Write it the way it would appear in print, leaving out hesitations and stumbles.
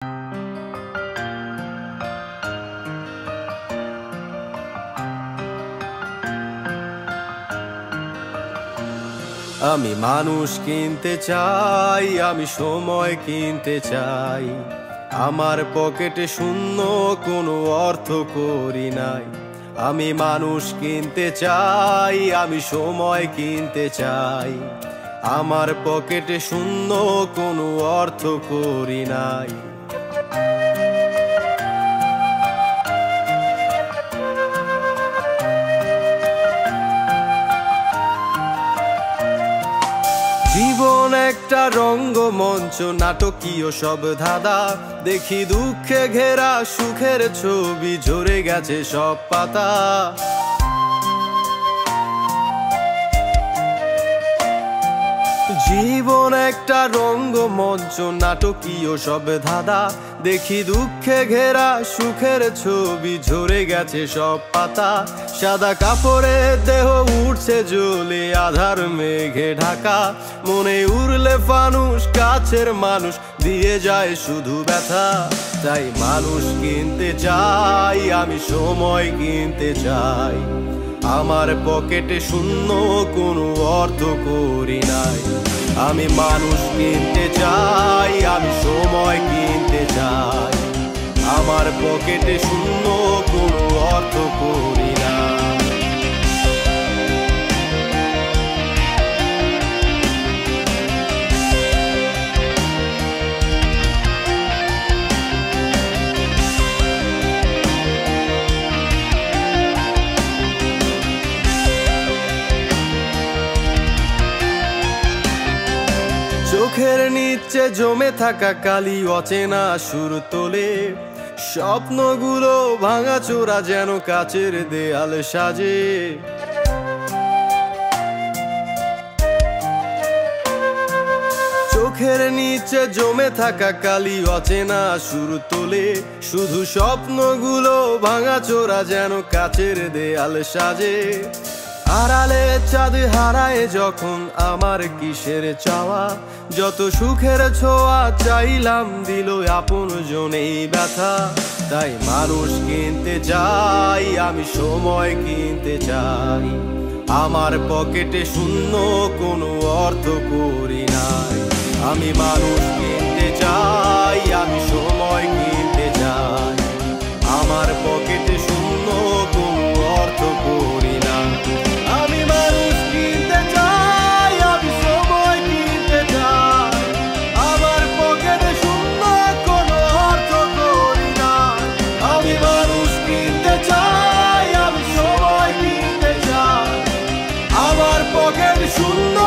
আমি মানুষ কিনতে চাই, আমি সময় কিনতে চাই। আমার পকেটে শূন্য, কোনো অর্থ করি নাই। আমি মানুষ কিনতে চাই, আমি সময় কিনতে চাই। আমার পকেটে শূন্য, কোনো অর্থ করি নাই। জীবন একটা রঙ্গমঞ্চ, নাটকীয় সব ধাঁধা। দেখি দুঃখে ঘেরা সুখের ছবি, ঝরে গেছে সব পাতা। জীবন একটা রঙ্গমঞ্চ, নাটকীয় সব ধাঁধা। দেখি দুঃখে ঘেরা সুখের ছবি, ঝরে গেছে সব পাতা। সাদা কাপড়ে দেহ উঠছে জ্বলে, আধার মেঘে ঢাকা। মনে উড়লে ফানুস, কাছের মানুষ দিয়ে যায় শুধু ব্যথা। তাই মানুষ কিনতে চাই, আমি সময় কিনতে চাই। আমার পকেটে শূন্য, কোনো অর্থ করি নাই। আমি মানুষ কিনতে চাই, আমি সময় কিনতে চাই। আমার পকেটে শূন্য, কোনো অর্থ করি নাই। চোখের নিচে জমে থাকা কালি, অচেনা সুর তোলে। স্বপ্নগুলো ভাঙাচোরা, যেন কাচের দেয়াল সাজে। চোখের নিচে জমে থাকা কালি, অচেনা সুর তোলে। শুধু স্বপ্নগুলো ভাঙাচোরা, যেন কাচের দেয়াল সাজে। আড়ালে চাঁদ হারায় যখন, আমার কিসের চাওয়া। যত সুখের ছোঁয়া চাইলাম, দিল আপন জনেই ব্যথা। তাই মানুষ কিনতে চাই, আমি সময় কিনতে চাই। আমার পকেটে শূন্য, কোনো অর্থ করি নাই। আমি মানুষ কিনতে চাই, আমি সময় কিনতে চাই। আমার পকেটে শূন্য, কোনো অর্থ করি নাই। আমি মানুষ কিনতে চাই, আমি সময় কিনতে চাই। আমার পকেটে শূন্য, কোনো অর্থ করি নাই। আমি মানুষ কিনতে চাই, আমি সময় কিনতে চাই। আমার পকেটে শূন্য।